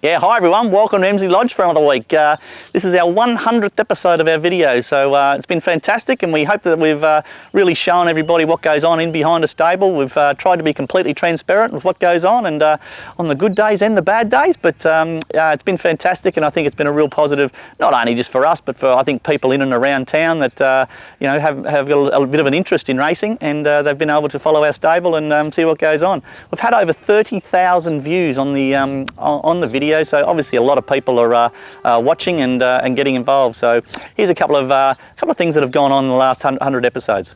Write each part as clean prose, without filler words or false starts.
Yeah, hi everyone, welcome to Emsley Lodge for another week. This is our 100th episode of our video, so it's been fantastic, and we hope that we've really shown everybody what goes on in behind a stable. We've tried to be completely transparent with what goes on, and on the good days and the bad days, but it's been fantastic, and I think it's been a real positive, not only just for us, but for I think people in and around town that you know have got a bit of an interest in racing, and they've been able to follow our stable and see what goes on. We've had over 30,000 views on the video. So obviously a lot of people are watching and getting involved. So here's a couple of things that have gone on in the last 100 episodes.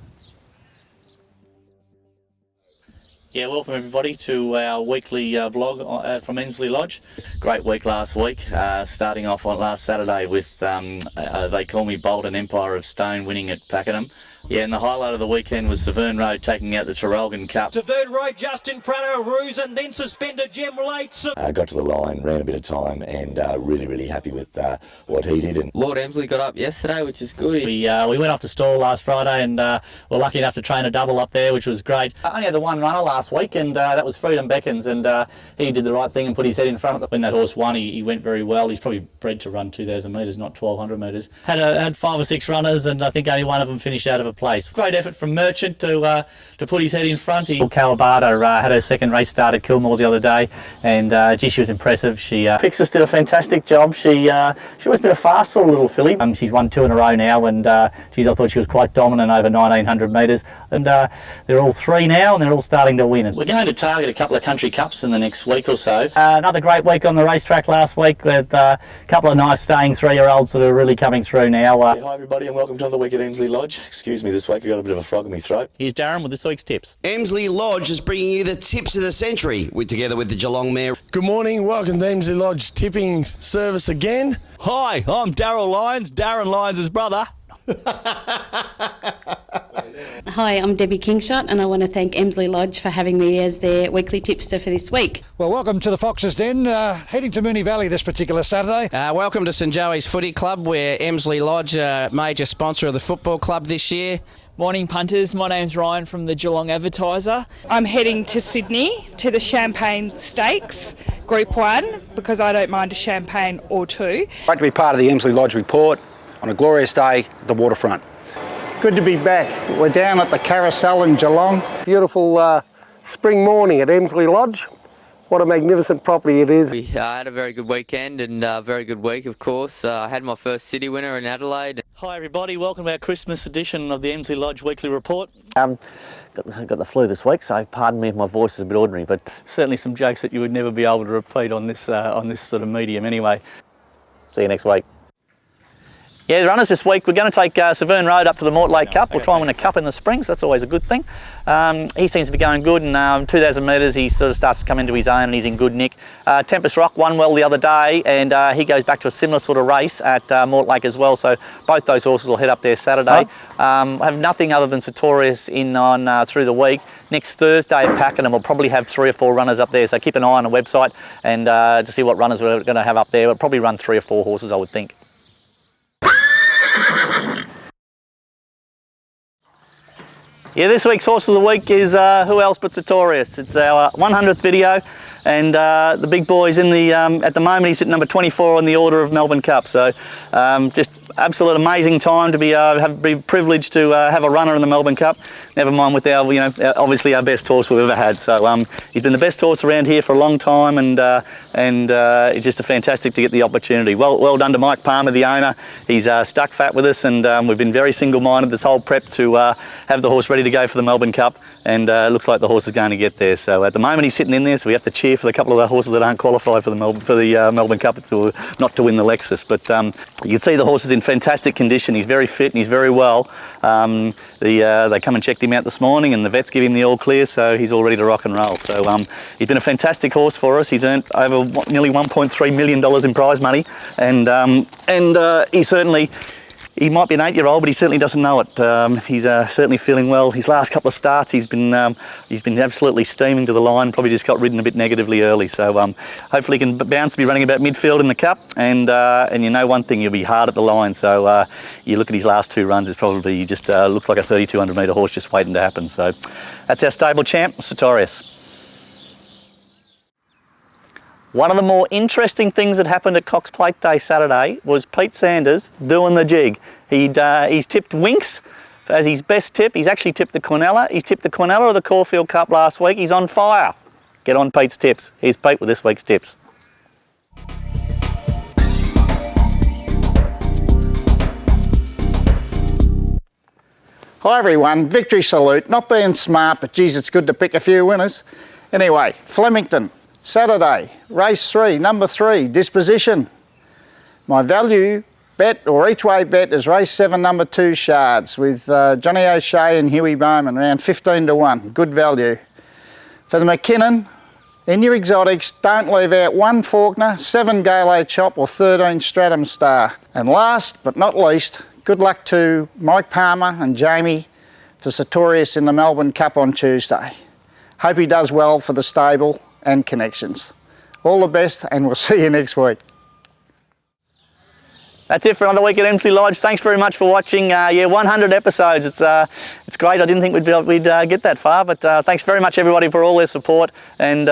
Yeah, welcome everybody to our weekly vlog from Emsley Lodge. Great week last week, starting off on last Saturday with They Call Me Bolton Empire of Stone winning at Pakenham. Yeah, and the highlight of the weekend was Severn Road taking out the Traralgon Cup. Severn Road just in front of Ruse and then suspended Gem Late. Got to the line, ran a bit of time, and really happy with what he did. And Lord Emsley got up yesterday, which is good. We went off to stall last Friday and were lucky enough to train a double up there, which was great. I only had the one runner last week, and that was Freedom Beckons, and he did the right thing and put his head in front of it. When that horse won, he went very well. He's probably bred to run 2,000 metres, not 1,200 metres. Had 5 or 6 runners, and I think only one of them finished out of a place. Great effort from Merchant to put his head in front. Kawabata had her second race start at Kilmore the other day, and gee, she was impressive. Pixis did a fantastic job. She always been a fast sort of little filly. She's won 2 in a row now, and I thought she was quite dominant over 1,900 metres. And they're all 3 now, and they're all starting to win. We're going to target a couple of country cups in the next week or so. Another great week on the racetrack last week with a couple of nice staying 3-year-olds that are really coming through now. Hi everybody, and welcome to another week at Emsley Lodge. Excuse me, this week I got a bit of a frog in my throat. Here's Darren with this week's tips. Emsley Lodge is bringing you the tips of the century, together with the Geelong Mayor. Good morning, welcome to Emsley Lodge tipping service again. Hi, I'm Daryl Lyons, Darren Lyons' brother. Hi, I'm Debbie Kingshot, and I want to thank Emsley Lodge for having me as their weekly tipster for this week. Well, welcome to the Foxes Den, heading to Moonee Valley this particular Saturday. Welcome to St Joey's Footy Club, where Emsley Lodge, a major sponsor of the football club this year. Morning punters, my name's Ryan from the Geelong Advertiser. I'm heading to Sydney to the Champagne Stakes, Group 1, because I don't mind a champagne or 2. Great to be part of the Emsley Lodge Report on a glorious day at the waterfront. Good to be back. We're down at the Carousel in Geelong. Beautiful spring morning at Emsley Lodge. What a magnificent property it is. We had a very good weekend and a very good week, of course. I had my first city winner in Adelaide. Hi everybody, welcome to our Christmas edition of the Emsley Lodge Weekly Report. Got the flu this week, so pardon me if my voice is a bit ordinary, but certainly some jokes that you would never be able to repeat on this sort of medium anyway. See you next week. Yeah, the runners this week, we're going to take Severn Road up to the Mortlake Cup. We'll try and win a cup in the springs, that's always a good thing. He seems to be going good, and 2,000 metres he sort of starts to come into his own and he's in good nick. Tempest Rock won well the other day, and he goes back to a similar sort of race at Mortlake as well, so both those horses will head up there Saturday. I have nothing other than Sertorius in on through the week. Next Thursday at Pakenham we'll probably have 3 or 4 runners up there, so keep an eye on the website and to see what runners we're going to have up there. We'll probably run 3 or 4 horses, I would think. Yeah, this week's horse of the week is who else but Sertorius. It's our 100th video, and the big boy's in the at the moment he's at number 24 on the order of Melbourne Cup. So just absolute amazing time to be privileged to have a runner in the Melbourne Cup. Never mind with our obviously our best horse we've ever had. So he's been the best horse around here for a long time, and it's just a fantastic to get the opportunity. Well done to Mike Palmer, the owner. He's stuck fat with us, and we've been very single-minded this whole prep to have the horse ready to go for the Melbourne Cup, and it looks like the horse is going to get there. So at the moment he's sitting in there, so we have to cheer for the couple of the horses that aren't qualified for the Melbourne Cup not to win the Lexus. But you can see the horse is in fantastic condition. He's very fit and he's very well. They come and checked him out this morning, and the vets give him the all clear, so he's all ready to rock and roll. So he's been a fantastic horse for us. He's earned over nearly $1.3 million in prize money, and he might be an 8-year-old, but he certainly doesn't know it. He's certainly feeling well. His last couple of starts, he's been absolutely steaming to the line. Probably just got ridden a bit negatively early. So hopefully he can bounce, be running about midfield in the Cup. And you know one thing, he'll be hard at the line. So you look at his last 2 runs, it's probably just looks like a 3,200 metre horse just waiting to happen. So that's our stable champ, Sertorius. One of the more interesting things that happened at Cox Plate Day Saturday was Pete Sandars doing the jig. He's tipped Winks as his best tip. He's actually tipped the Quinella. He's tipped the Quinella of the Caulfield Cup last week. He's on fire. Get on Pete's tips. Here's Pete with this week's tips. Hi everyone, victory salute. Not being smart, but geez, it's good to pick a few winners. Anyway, Flemington, Saturday, race 3, number 3, disposition. My value bet, or each way bet, is race 7, number 2, Shards, with Johnny O'Shea and Huey Bowman, around 15 to 1, good value. For the McKinnon, in your exotics, don't leave out 1 Faulkner, 7 Galo Chop or 13 Stratum Star. And last but not least, good luck to Mike Palmer and Jamie for Sertorius in the Melbourne Cup on Tuesday. Hope he does well for the stable and connections. All the best, and we'll see you next week. That's it for another week at Emsley Lodge. Thanks very much for watching. 100 episodes. It's great. I didn't think we'd get that far, but thanks very much everybody for all their support, and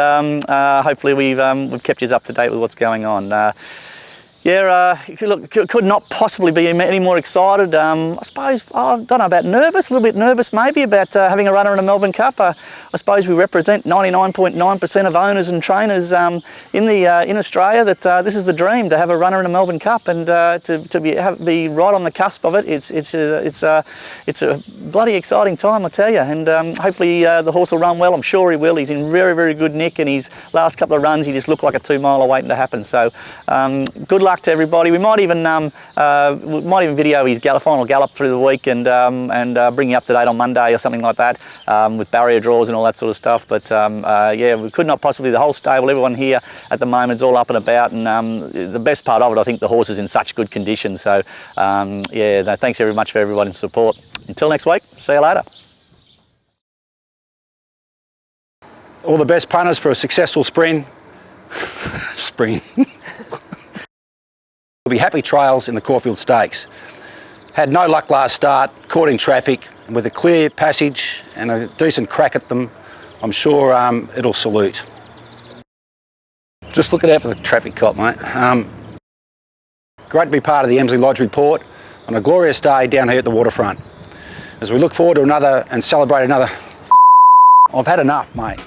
hopefully we've kept you up to date with what's going on. Look, could not possibly be any more excited. I suppose, I don't know about nervous, a little bit nervous maybe about having a runner in a Melbourne Cup. I suppose we represent 99.9% of owners and trainers in Australia that this is the dream, to have a runner in a Melbourne Cup, and to be right on the cusp of it. It's a bloody exciting time, I tell you, and hopefully the horse will run well. I'm sure he will. He's in very, very good nick, and his last couple of runs he just looked like a 2 miler waiting to happen. So good luck to everybody. We might even video his final gallop through the week and bring you up to date on Monday or something like that, with barrier draws and all that sort of stuff. But we could not possibly, the whole stable, everyone here at the moment is all up and about, and the best part of it, I think the horse is in such good condition. So thanks very much for everybody's support. Until next week, see you later. All the best punters for a successful spring. There'll be happy trails in the Caulfield Stakes. Had no luck last start, caught in traffic, and with a clear passage and a decent crack at them, I'm sure it'll salute. Just looking out for the traffic cop, mate. Great to be part of the Emsley Lodge Report on a glorious day down here at the waterfront. As we look forward to another and celebrate another, I've had enough, mate.